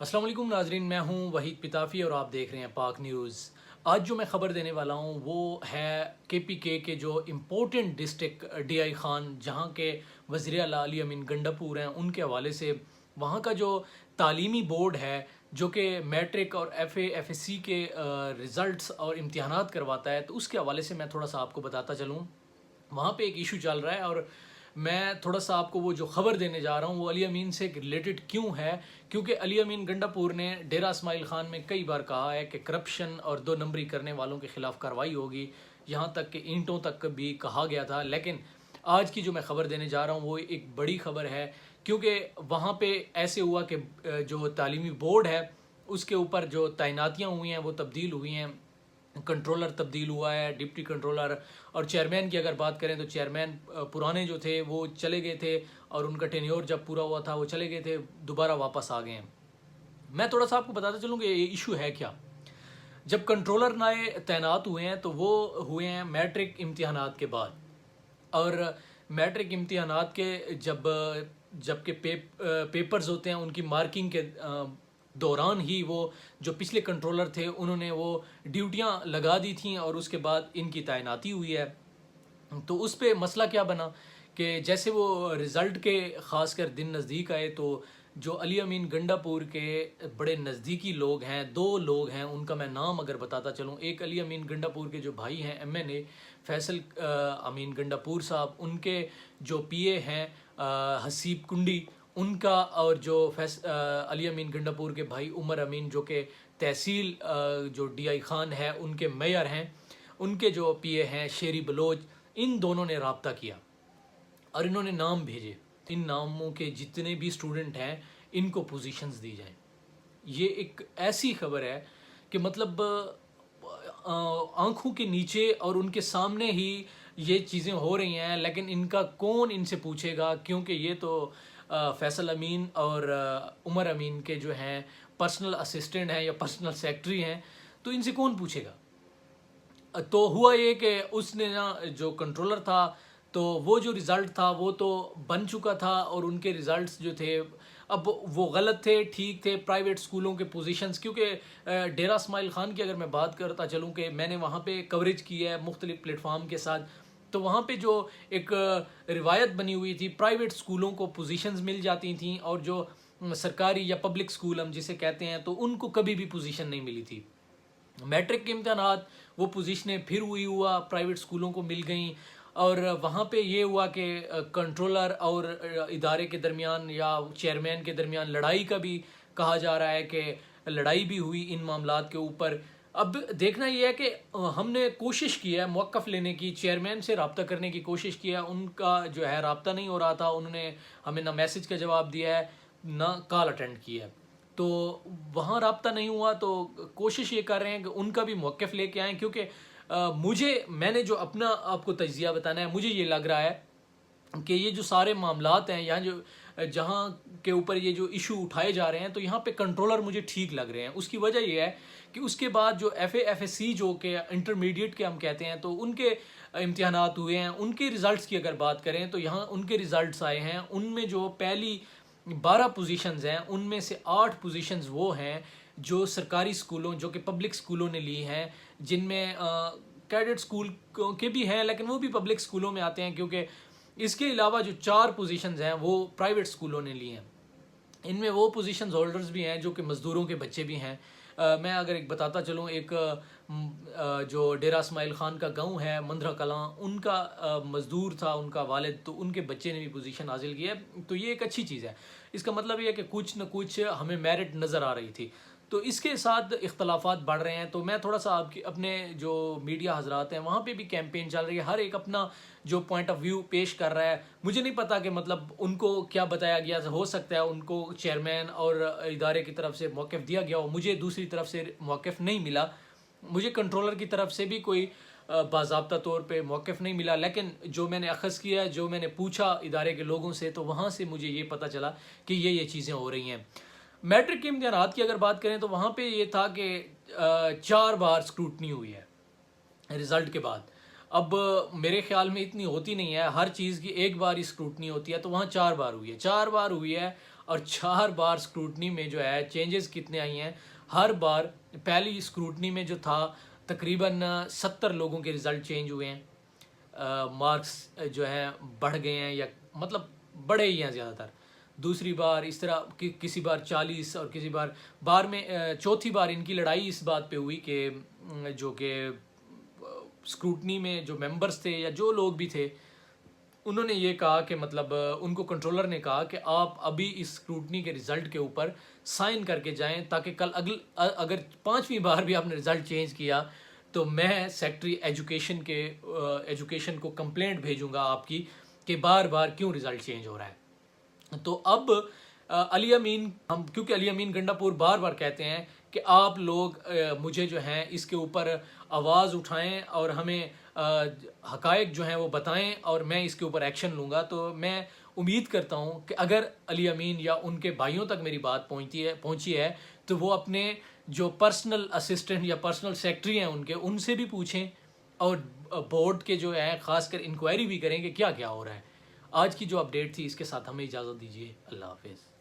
अस्सलाम वालेकुम नाजरीन, मैं हूं वहीद पिताफ़ी और आप देख रहे हैं पाक न्यूज़। आज जो मैं ख़बर देने वाला हूं वो है केपीके के जो इम्पोर्टेंट डिस्ट्रिक्ट डीआई ख़ान, जहां के वज़ीर आला अली अमीन गंडापुर हैं, उनके हवाले से वहां का जो तालीमी बोर्ड है जो कि मैट्रिक और एफएससी के रिज़ल्ट्स और इम्तिहानात करवाता है, तो उसके हवाले से मैं थोड़ा सा आपको बताता चलूँ। वहाँ पे एक इशू चल रहा है और मैं थोड़ा सा आपको वो जो ख़बर देने जा रहा हूँ वो अली अमीन से रिलेटेड क्यों है, क्योंकि अली अमीन गंडापुर ने डेरा इस्माइल ख़ान में कई बार कहा है कि करप्शन और दो नंबरी करने वालों के ख़िलाफ़ कार्रवाई होगी, यहाँ तक कि ईंटों तक भी कहा गया था। लेकिन आज की जो मैं ख़बर देने जा रहा हूँ वो एक बड़ी ख़बर है, क्योंकि वहाँ पे ऐसे हुआ कि जो तालीमी बोर्ड है उसके ऊपर जो तैनातियाँ हुई हैं वो तब्दील हुई हैं। कंट्रोलर तब्दील हुआ है, डिप्टी कंट्रोलर और चेयरमैन की अगर बात करें तो चेयरमैन पुराने जो थे वो चले गए थे और उनका टेन्योर जब पूरा हुआ था वो चले गए थे, दोबारा वापस आ गए हैं। मैं थोड़ा सा आपको बताता चलूँ कि ये इशू है क्या। जब कंट्रोलर नए तैनात हुए हैं तो वो हुए हैं मैट्रिक इम्तिहानात के बाद, और मैट्रिक इम्तिहानात के जबकि पेपर्स होते हैं उनकी मार्किंग के दौरान ही वो जो पिछले कंट्रोलर थे उन्होंने वो ड्यूटियां लगा दी थी और उसके बाद इनकी तैनाती हुई है। तो उस पे मसला क्या बना कि जैसे वो रिज़ल्ट के ख़ासकर दिन नज़दीक आए तो जो अली अमीन गंडापुर के बड़े नज़दीकी लोग हैं, दो लोग हैं, उनका मैं नाम अगर बताता चलूँ। एक अली अमीन गंडापुर के जो भाई हैं एमएनए फैसल अमीन गंडापुर साहब, उनके जो पीए हैं हसीब कुंडी, उनका, और जो अली अमीन गंडापुर के भाई उमर अमीन जो कि तहसील जो डीआई ख़ान है उनके मेयर हैं, उनके जो पीए हैं शेरी बलोच, इन दोनों ने रब्ता किया और इन्होंने नाम भेजे। इन नामों के जितने भी स्टूडेंट हैं इनको पोजीशंस दी जाएं। ये एक ऐसी खबर है कि मतलब आंखों के नीचे और उनके सामने ही ये चीज़ें हो रही हैं, लेकिन इनका कौन इनसे पूछेगा, क्योंकि ये तो फैसल अमीन और उमर अमीन के जो हैं पर्सनल असिस्टेंट हैं या पर्सनल सेक्रेटरी हैं, तो इनसे कौन पूछेगा। तो हुआ ये कि उसने ना जो कंट्रोलर था तो वो जो रिज़ल्ट था वो तो बन चुका था और उनके रिज़ल्ट्स जो थे अब वो गलत थे, ठीक थे, प्राइवेट स्कूलों के पोजीशंस, क्योंकि डेरा इस्माइल ख़ान की अगर मैं बात करता चलूँ कि मैंने वहाँ पे कवरेज की है मुख्तलिफ प्लेटफार्म के साथ, तो वहाँ पे जो एक रिवायत बनी हुई थी, प्राइवेट स्कूलों को पोजीशंस मिल जाती थी और जो सरकारी या पब्लिक स्कूल हम जिसे कहते हैं तो उनको कभी भी पोजीशन नहीं मिली थी। मैट्रिक के इम्तहानात वो पोजीशनें फिर हुआ प्राइवेट स्कूलों को मिल गई, और वहाँ पे ये हुआ कि कंट्रोलर और इदारे के दरमियान या चेयरमैन के दरमियान लड़ाई का भी कहा जा रहा है कि लड़ाई भी हुई इन मामलात के ऊपर। अब देखना ये है कि हमने कोशिश की है मौक़िफ़ लेने की, चेयरमैन से रब्ता करने की कोशिश किया, उनका जो है रब्ता नहीं हो रहा था, उन्होंने हमें ना मैसेज का जवाब दिया है ना कॉल अटेंड किया है, तो वहाँ रब्ता नहीं हुआ। तो कोशिश ये कर रहे हैं कि उनका भी मौक़िफ़ लेके आएँ, क्योंकि मैंने जो अपना आपको तज्ज़िया बताना है, मुझे ये लग रहा है कि ये जो सारे मामलात हैं यहाँ जो जहाँ के ऊपर ये जो इशू उठाए जा रहे हैं, तो यहाँ पे कंट्रोलर मुझे ठीक लग रहे हैं। उसकी वजह ये है कि उसके बाद जो एफएससी जो कि इंटरमीडिएट के हम कहते हैं, तो उनके इम्तिहानात हुए हैं, उनके रिज़ल्ट्स की अगर बात करें तो यहाँ उनके रिज़ल्ट्स आए हैं, उनमें जो पहली 12 पोजीशंस हैं उनमें से 8 पोजीशंस वो हैं जो सरकारी स्कूलों जो कि पब्लिक स्कूलों ने ली हैं, जिनमें कैडेट स्कूल के भी हैं लेकिन वो भी पब्लिक स्कूलों में आते हैं, क्योंकि इसके अलावा जो 4 पोजीशंस हैं वो प्राइवेट स्कूलों ने ली हैं। इनमें वो पोजीशंस होल्डर्स भी हैं जो कि मज़दूरों के बच्चे भी हैं। मैं अगर एक बताता चलूँ, एक जो डेरा इस्माइल ख़ान का गांव है मंदरा कलां, उनका मज़दूर था उनका वालिद, तो उनके बच्चे ने भी पोजीशन हासिल की है। तो ये एक अच्छी चीज़ है। इसका मतलब ये है कि कुछ न कुछ हमें मेरिट नज़र आ रही थी। तो इसके साथ इख्तलाफात बढ़ रहे हैं, तो मैं थोड़ा सा आपकी अपने जो मीडिया हजरात हैं वहाँ पे भी कैंपेन चल रही है, हर एक अपना जो पॉइंट ऑफ व्यू पेश कर रहा है। मुझे नहीं पता कि मतलब उनको क्या बताया गया, हो सकता है उनको चेयरमैन और इदारे की तरफ से मौक़िफ़ दिया गया हो, मुझे दूसरी तरफ से मौक़िफ़ नहीं मिला, मुझे कंट्रोलर की तरफ से भी कोई बाज़ाब्ता तौर पे मौक़िफ़ नहीं मिला। लेकिन जो मैंने अख़ज़ किया, जो मैंने पूछा इदारे के लोगों से, तो वहाँ से मुझे ये पता चला कि ये चीज़ें हो रही हैं। मैट्रिक के इम्तिहानात की अगर बात करें तो वहाँ पे ये था कि 4 बार स्क्रूटनी हुई है रिज़ल्ट के बाद। अब मेरे ख्याल में इतनी होती नहीं है, हर चीज़ की एक बार ही स्क्रूटनी होती है, तो वहाँ 4 बार हुई है, 4 बार हुई है। और 4 बार स्क्रूटनी में जो है चेंजेस कितने आई हैं। हर बार पहली स्क्रूटनी में जो था तकरीबन 70 लोगों के रिज़ल्ट चेंज हुए हैं, मार्क्स जो हैं बढ़ गए हैं या मतलब बढ़े ही हैं ज़्यादातर। दूसरी बार इस तरह किसी बार 40 और किसी बार में चौथी बार इनकी लड़ाई इस बात पे हुई कि जो कि स्क्रूटनी में जो मेंबर्स थे या जो लोग भी थे उन्होंने ये कहा कि मतलब उनको कंट्रोलर ने कहा कि आप अभी इस स्क्रूटनी के रिज़ल्ट के ऊपर साइन करके जाएं ताकि कल अगर 5वीं बार भी आपने रिज़ल्ट चेंज किया तो मैं सेक्रेटरी एजुकेशन को कंप्लेंट भेजूंगा आपकी कि बार बार क्यों रिज़ल्ट चेंज हो रहा है। तो अब अली अमीन, हम क्योंकि अली अमीन गंडापुर बार बार कहते हैं कि आप लोग मुझे जो हैं इसके ऊपर आवाज़ उठाएं और हमें हकायक जो हैं वो बताएं और मैं इसके ऊपर एक्शन लूँगा। तो मैं उम्मीद करता हूँ कि अगर अली अमीन या उनके भाइयों तक मेरी बात पहुँची है तो वो अपने जो पर्सनल असिस्टेंट या पर्सनल सेक्रेटरी हैं उनसे भी पूछें और बोर्ड के जो है ख़ासकर इंक्वायरी भी करें कि क्या क्या हो रहा है। आज की जो अपडेट थी इसके साथ हमें इजाज़त दीजिए। अल्लाह हाफिज़।